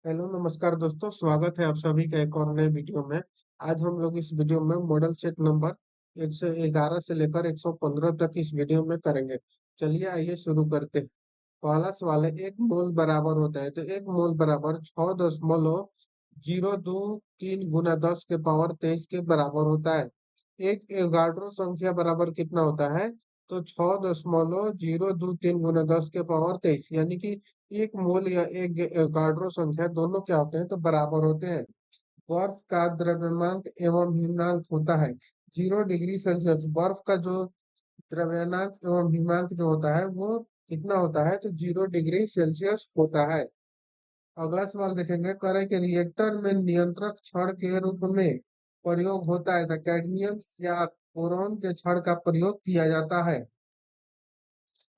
Hello नमस्कार दोस्तों, स्वागत है आप सभी का एक और नए वीडियो में। आज हम लोग इस वीडियो में मॉडल सेट नंबर 111 से लेकर 115 तक इस वीडियो में करेंगे। चलिए आइए शुरू करते हैं। पहला सवाल है, एक मोल बराबर होता है, तो एक मोल बराबर 6.023 गुना 10 के पावर 23 के बराबर होता है। एक एवोगाड्रो संख्या बराबर कितना होता है? तो 6.023 गुना 10 के पावर 23, यानी कि एक मोल या एक एवोगाड्रो संख्या दोनों क्या होते हैं? तो बराबर होते हैं। बर्फ का द्रव्यमांक एवं हिमांक होता है 0 डिग्री सेल्सियस। बर्फ का जो द्रव्यमांक एवं हिमांक जो होता है वो कितना होता है? तो 0 डिग्री सेल्सियस होता है। अगला सवाल देखेंगे, करें कि रिएक्टर में नियंत्रक छड़ के रूप में प्रयोग होता है, तो कैडमियम या बोरॉन के छड़ का प्रयोग किया जाता है।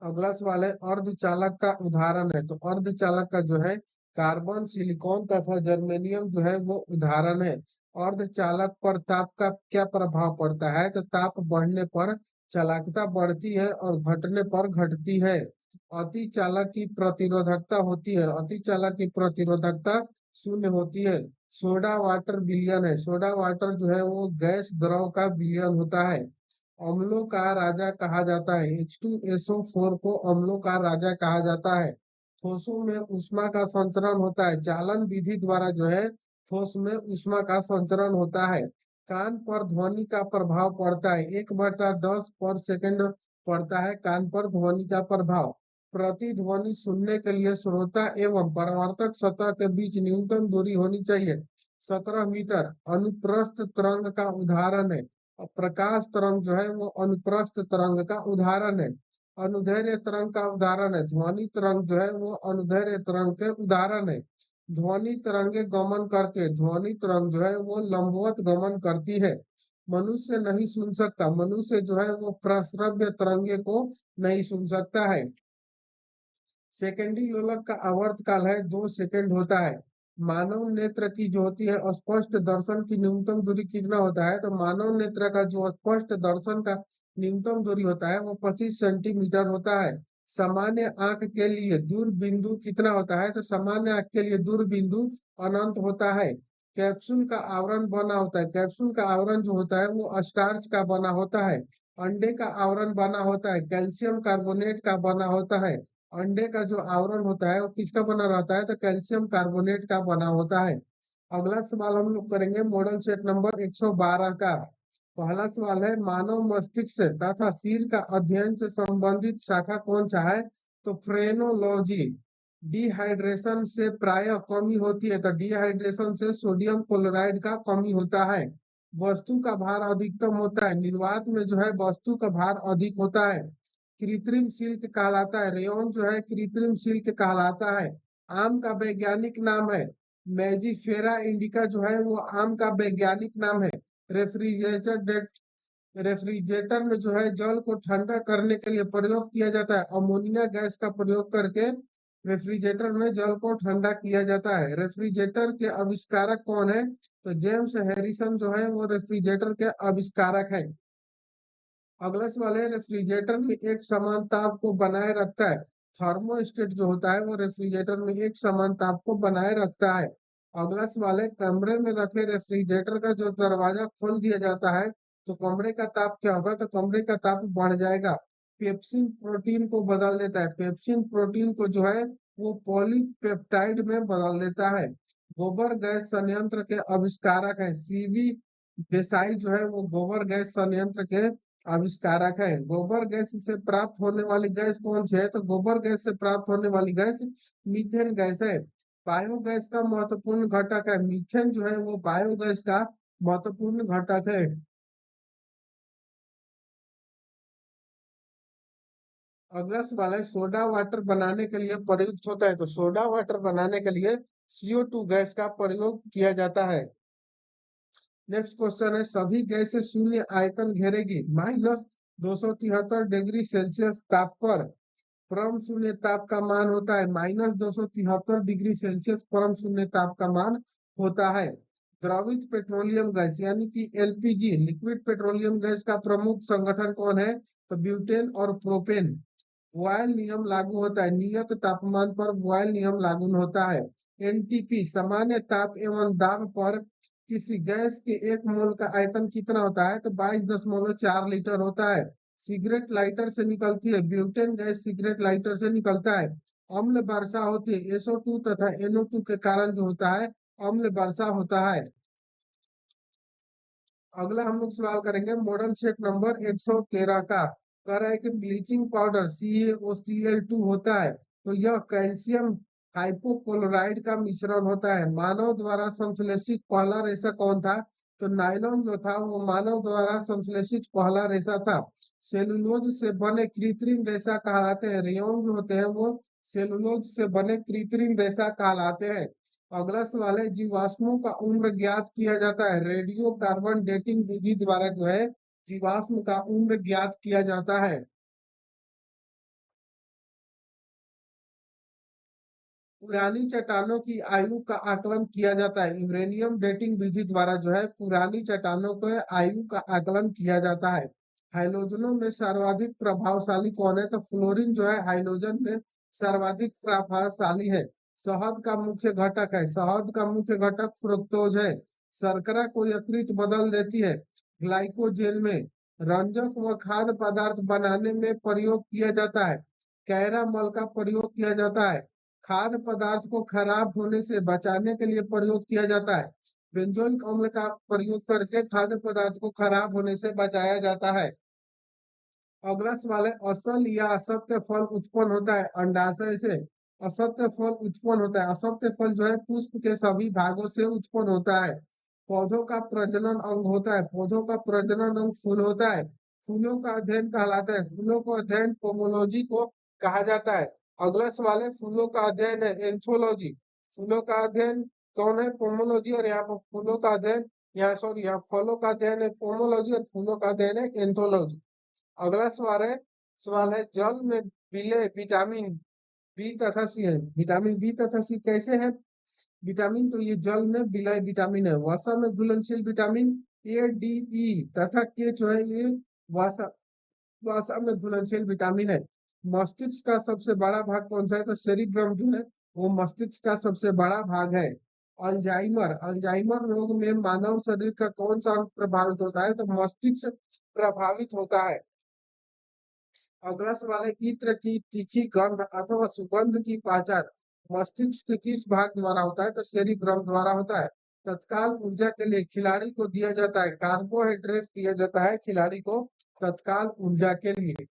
अगला सवाल है, अर्धचालक का उदाहरण है, तो अर्धचालक का जो है कार्बन, सिलिकॉन तथा जर्मेनियम जो है वो उदाहरण है। अर्धचालक पर ताप का क्या प्रभाव पड़ता है? तो ताप बढ़ने पर चालकता बढ़ती है और घटने पर घटती है। अति चालक की प्रतिरोधकता होती है, अति चालक की प्रतिरोधकता शून्य होती है। सोडा वाटर विलयन है, सोडा वाटर जो है वो गैस द्रव का विलयन होता है। अम्लों का राजा कहा जाता है, H2SO4 को अम्लों का राजा कहा जाता है। ठोसों में ऊष्मा का संचरण होता है, चालन विधि द्वारा जो है ठोस में ऊष्मा का संचरण होता है। कान पर ध्वनि का प्रभाव पड़ता है, 1/10 पर सेकंड पड़ता है कान पर ध्वनि का प्रभाव। प्रतिध्वनि सुनने के लिए श्रोता एवं परावर्तक सतह के बीच न्यूनतम दूरी होनी चाहिए, 17 मीटर। अनुप्रस्थ तरंग का उदाहरण है, और प्रकाश तरंग जो है वो अनुप्रस्थ तरंग का उदाहरण है। अनुदैर्ध्य तरंग का उदाहरण है, ध्वनि तरंग जो है वो अनुदैर्ध्य तरंग के उदाहरण है। ध्वनि तरंगे गमन करके, ध्वनि तरंग जो है वो लंबवत गमन करती है। मनुष्य नहीं सुन सकता, मनुष्य जो है वो प्रश्रव्य तरंगे को नहीं सुन सकता है। सेकेंडी लोलक का आवर्त काल है 2 सेकंड होता है। मानव नेत्र की जो होती है स्पष्ट दर्शन की न्यूनतम दूरी कितना होता है? तो मानव नेत्र का जो स्पष्ट दर्शन का न्यूनतम दूरी होता है वो 25 सेंटीमीटर होता है। सामान्य आंख के लिए दूर बिंदु कितना होता है? तो सामान्य आंख के लिए दूर बिंदु अनंत होता है। कैप्सूल का आवरण बना होता है, कैप्सूल का आवरण जो होता है वो स्टार्च का बना होता है। अंडे का आवरण बना होता है, कैल्शियम कार्बोनेट का बना होता है। अंडे का जो आवरण होता है वो किसका बना रहता है? तो कैल्शियम कार्बोनेट का बना होता है। अगला सवाल हम लोग करेंगे मॉडल सेट नंबर 112 का। पहला सवाल है, मानव मस्तिष्क से तथा सिर का अध्ययन से संबंधित शाखा कौन सा है? तो फ्रेनोलॉजी। डिहाइड्रेशन से प्रायः कमी होती है, तो डिहाइड्रेशन से सोडियम क्लोराइड का कमी होता है। वस्तु का भार अधिकतम होता है, निर्वात में जो है वस्तु का भार अधिक होता है। कृत्रिम सिल्क कहलाता है, रेयन जो है कृत्रिम सिल्क कहलाता है। आम का वैज्ञानिक नाम है मैजीफेरा इंडिका, जो है वो आम का वैज्ञानिक नाम है। रेफ्रिजरेटर रेफ्रिजरेटर में जो है जल को ठंडा करने के लिए प्रयोग किया जाता है, अमोनिया गैस का प्रयोग करके रेफ्रिजरेटर में जल को ठंडा किया जाता है। रेफ्रिजरेटर के आविष्कारक कौन है? तो जेम्स हैरिसन जो है वो रेफ्रिजरेटर के आविष्कारक है। अगला सवाल है, रेफ्रिजरेटर में एक समान ताप को बनाए रखता है। थर्मोस्टेट जो होता है वो रेफ्रिजरेटर में एक समान ताप को बनाए रखता है। अगला सवाल है, कमरे में रखे रेफ्रिजरेटर का जो दरवाजा खोल दिया जाता है तो कमरे का ताप क्या होगा? तो कमरे का ताप बढ़ जाएगा। पेप्सिन प्रोटीन को बदल देता है, पेप्सिन प्रोटीन को जो है वो पॉलीपेप्टाइड में बदल देता है। गोबर गैस संयंत्र के आविष्कारक है सीवी देसाई, जो है वो गोबर गैस संयंत्र के आविष्कारक है। गोबर गैस से प्राप्त होने वाली गैस कौन सी है? तो गोबर गैस से प्राप्त होने वाली गैस मीथेन गैस है। बायोगैस का महत्वपूर्ण घटक है, मीथेन जो है वो बायोगैस का महत्वपूर्ण घटक है। अगला सवाल है, सोडा वाटर बनाने के लिए प्रयुक्त होता है, तो सोडा वाटर बनाने के लिए CO2 गैस का प्रयोग किया जाता है। नेक्स्ट क्वेश्चन है, सभी गैसें शून्य आयतन घेरेगी -273 डिग्री सेल्सियस ताप पर। परम शून्य ताप का मान होता है -273 डिग्री सेल्सियस, परम शून्य ताप का मान होता है। द्रवित पेट्रोलियम गैस यानी कि LPG, लिक्विड पेट्रोलियम गैस का प्रमुख संगठन कौन है? तो ब्यूटेन और प्रोपेन। बॉयल नियम लागू होता है, नियत तापमान पर बॉयल नियम लागू होता है। एनटीपी सामान्य ताप एवं दाब पर किसी गैस के 1 मोल का आयतन कितना होता है? तो 22.4 लीटर होता है। सिगरेट लाइटर से निकलती है ब्यूटेन गैस, सिगरेट लाइटर से निकलता है। अम्ल वर्षा होती है SO2 तथा NO2 के कारण जो होता है अम्ल वर्षा होता है। अगला हम लोग सवाल करेंगे मॉडल सेट नंबर 113 का। कह रहा है कि ब्लीचिंग पाउडर CaOCl2 होता है, तो यह कैल्शियम हाइपोक्लोराइड का मिश्रण होता है। मानव द्वारा संश्लेषित पहला रेशा कौन था? तो नायलॉन जो था वो मानव द्वारा संश्लेषित पहला रेशा था। सेलुलोज से बने कृत्रिम रेशा कहलाते हैं। रेयन जो होते हैं वो सेलुलोज से बने कृत्रिम रेशा कहलाते हैं। अगला सवाल है जीवाश्मों का उम्र ज्ञात किया जाता है। रेडियो कार्बन डेटिंग विधि द्वारा जो है जीवाश्म का उम्र ज्ञात किया जाता है। पुरानी चट्टानों की आयु का आकलन किया जाता है। यूरेनियम डेटिंग विधि द्वारा जो है पुरानी चट्टानों के आयु का आकलन किया जाता है। हाइलोजनों में सर्वाधिक प्रभावशाली कौन है? तो फ्लोरीन जो है हाइलोजन में सर्वाधिक प्रभावशाली है। शहद का मुख्य घटक है, शहद का मुख्य घटक फ्रुक्टोज है। शर्करा को यकृत बदल देती है ग्लाइकोजेन में। रंजक व खाद्य पदार्थ बनाने में प्रयोग किया जाता है। कैरामल का प्रयोग किया जाता है। खाद्य पदार्थ को खराब होने से बचाने के लिए प्रयोग किया जाता है। बेंजोइक अम्ल का प्रयोग करके खाद्य पदार्थ को खराब होने से बचाया जाता है। अगला सवाल है असल या असत्य फल उत्पन्न होता है अंडाशय से। असत्य फल उत्पन्न होता है, असत्य फल जो है पुष्प के सभी भागों से उत्पन्न होता है। पौधों का प्रजनन अंग होता है, पौधों का प्रजनन अंग फूल होता है। फूलों का अध्ययन कहलाता है, फूलों को अध्ययन पोमोलॉजी को कहा जाता है। अगला सवाल है फूलों का अध्ययन है एंथोलॉजी। फूलों का अध्ययन कौन है? पोमोलॉजी। और यहाँ पर फूलों का अध्ययन, यहाँ सॉरी यहाँ फलों का अध्ययन है पोमोलॉजी और फूलों का अध्ययन है एंथोलॉजी। अगला सवाल है जल में मिले विटामिन बी तथा सी है। विटामिन बी तथा सी कैसे है विटामिन? तो ये जल में विलय विटामिन है। वसा में घुलनशील विटामिन A, D, E तथा के जो है ये वसा वसा में घुलनशील विटामिन है। मस्तिष्क का सबसे बड़ा भाग कौन सा है? तो सेरिब्रम जो है वो मस्तिष्क का सबसे बड़ा भाग है। अल्जाइमर अल्जाइमर रोग में मानव शरीर का कौन सा अंग प्रभावित होता है? तो मस्तिष्क प्रभावित होता है। अगला सवाल है इत्र की तीखी गंध अथवा सुगंध की पहचान मस्तिष्क के किस भाग द्वारा होता है? तो सेरिब्रम द्वारा होता है। तत्काल ऊर्जा के लिए खिलाड़ी को दिया जाता है कार्बोहाइड्रेट दिया जाता है खिलाड़ी को तत्काल ऊर्जा के लिए।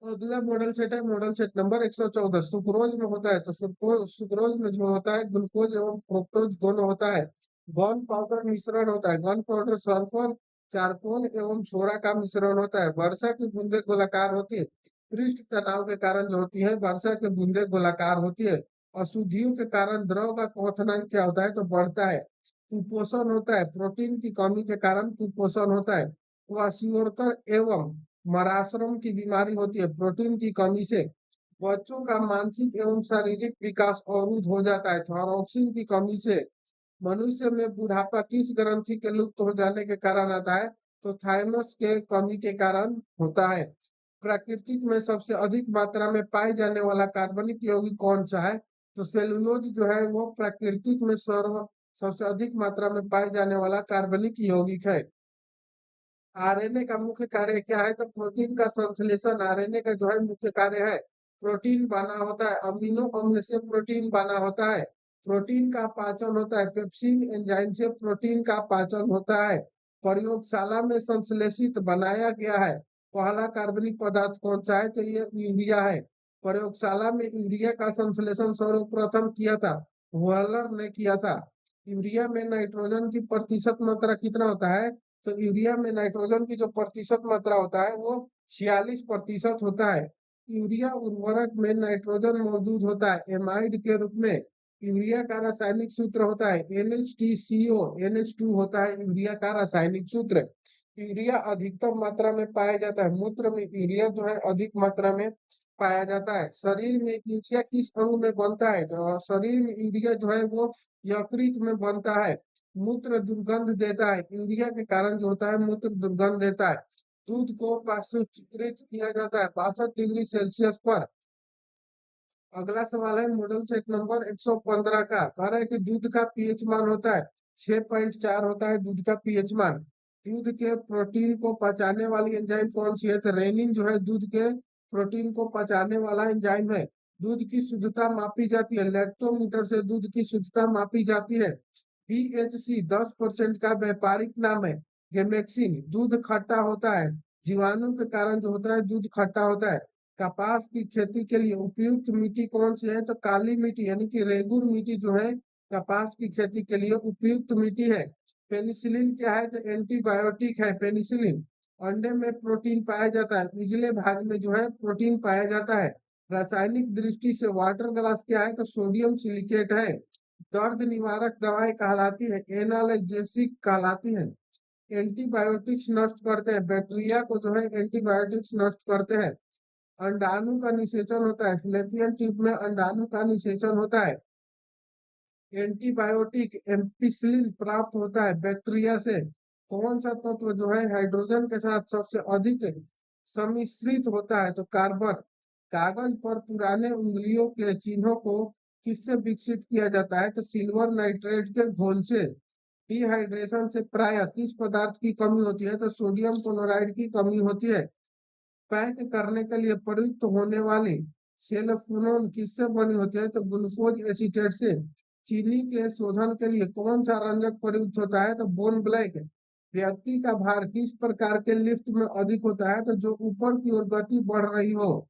अगला मॉडल सेट है मॉडल सेट नंबर 114। सुक्रोज में होता है तो सुक्रोज में जो होता है ग्लूकोज एवं फ्रुक्टोज दोनों होता है। गन पाउडर मिश्रण होता है, गन पाउडर सल्फर चारकोल एवं सोडा का मिश्रण होता है। वर्षा की बूंदे गोलाकार होती है, पृष्ठ तनाव के कारण जो होती है वर्षा की बूंदे गोलाकार होती है। अशुद्धियों के कारण द्रव का क्वथनांक क्या होता है? तो बढ़ता है। कुपोषण होता है, प्रोटीन की कमी के कारण कुपोषण होता है। क्वाशियोरकर एवं मराशरम की बीमारी होती है प्रोटीन की कमी से। बच्चों का मानसिक एवं शारीरिक विकास अवरुद्ध हो जाता है थायरोक्सिन की कमी से। मनुष्य में बुढ़ापा किस ग्रंथि के लुप्त हो जाने के कारण आता है? तो थाइमस के कमी के कारण होता है। प्राकृतिक में सबसे अधिक मात्रा में पाए जाने वाला कार्बनिक यौगिक कौन सा है? तो सेलुलोज जो है वो प्राकृतिक में सबसे अधिक मात्रा में पाए जाने वाला कार्बनिक यौगिक है। आरएनए का मुख्य कार्य क्या है? तो प्रोटीन का संश्लेषण आरएनए का जो है मुख्य कार्य है। प्रोटीन बना होता है, अमीनो अम्ल से प्रोटीन बना होता है। प्रोटीन का पाचन होता है, पेप्सिन एंजाइम से प्रोटीन का पाचन होता है। प्रयोगशाला में संश्लेषित बनाया गया है पहला कार्बनिक पदार्थ कौन सा है? तो ये यूरिया है। प्रयोगशाला में यूरिया का संश्लेषण सर्वप्रथम किया था वॉलर ने किया था। यूरिया में नाइट्रोजन की प्रतिशत मात्रा कितना होता है? तो यूरिया में नाइट्रोजन की जो प्रतिशत मात्रा होता है वो 46% होता है। यूरिया उर्वरक में नाइट्रोजन मौजूद होता है एमाइड के रूप में। यूरिया का रासायनिक सूत्र होता है NH2CO, NH2 होता है यूरिया का रासायनिक सूत्र। यूरिया अधिकतम मात्रा में पाया जाता है मूत्र में यूरिया जो है अधिक मात्रा में पाया जाता है। शरीर में यूरिया किस अंग में बनता है? तो शरीर में यूरिया जो है वो यकृत में बनता है। मूत्र दुर्गंध देता है, यूरिया के कारण जो होता है मूत्र दुर्गंध देता है। दूध को पास्चुराइज किया जाता है 62 डिग्री सेल्सियस पर। अगला सवाल है मॉडल सेट नंबर 115 का। कह रहा है कि दूध का पीएच मान होता है 6.4 होता है दूध का पीएच मान। दूध के प्रोटीन को पचाने वाली एंजाइम कौन सी है? तो रेनिन जो है दूध के प्रोटीन को पचाने वाला एंजाइम है। दूध की शुद्धता मापी जाती है लैक्टोमीटर से, दूध की शुद्धता मापी जाती है। बीएचसी 10% का व्यापारिक नाम है। गेमेक्सिन। दूध खट्टा होता है, जीवाणु के कारण जो होता है दूध खट्टा होता है। कपास की खेती के लिए उपयुक्त मिट्टी कौन सी है? तो काली मिट्टी यानी कि रेगुर मिट्टी जो है कपास की खेती के लिए उपयुक्त मिट्टी है। पेनिसिलिन क्या है? तो एंटीबायोटिक है पेनिसिलिन। अंडे में प्रोटीन पाया जाता है, उजले भाग में जो है प्रोटीन पाया जाता है। रासायनिक दृष्टि से वाटर ग्लास क्या है? तो सोडियम सिलिकेट है। दर्द निवारक दवाएं कहलाती है एनाल्जेसिक कहलाती है। एंटीबायोटिक्स नष्ट करते हैं, बैक्टीरिया को जो है एंटीबायोटिक्स नष्ट करते हैं। अंडाणु का निषेचन होता है, फिलिपियन ट्यूब में अंडाणु का निषेचन होता है। एंटीबायोटिक एम्पिसिलिन प्राप्त होता है बैक्टीरिया से। कौन सा तत्व जो है हाइड्रोजन के साथ सबसे अधिक सम्मिश्रित होता है? तो कार्बन। कागज पर पुराने उंगलियों के चिन्हों को किससे विकसित किया जाता है? तो सिल्वर नाइट्रेट के घोल से। डिहाइड्रेशन से प्राय किस पदार्थ की कमी होती है? तो सोडियम क्लोराइड की कमी होती है। पैक करने के लिए प्रयुक्त होने वाली सेलफोन किससे बनी होती है? तो ग्लूकोज एसीटेट से। चीनी के शोधन के लिए कौन सा रंजक प्रयुक्त होता है? तो बोन ब्लैक। व्यक्ति का भार किस प्रकार के लिफ्ट में अधिक होता है? तो जो ऊपर की ओर गति बढ़ रही हो।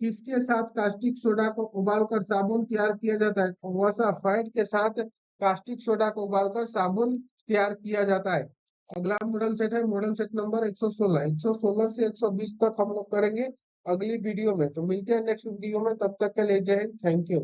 किसके साथ कास्टिक सोडा को उबालकर साबुन तैयार किया जाता है? तो वसा फैट के साथ कास्टिक सोडा को उबालकर साबुन तैयार किया जाता है। अगला मॉडल सेट है मॉडल सेट नंबर 116। 116 से 120 तक हम लोग करेंगे अगली वीडियो में। तो मिलते हैं नेक्स्ट वीडियो में, तब तक के लिए जय हिंद, थैंक यू।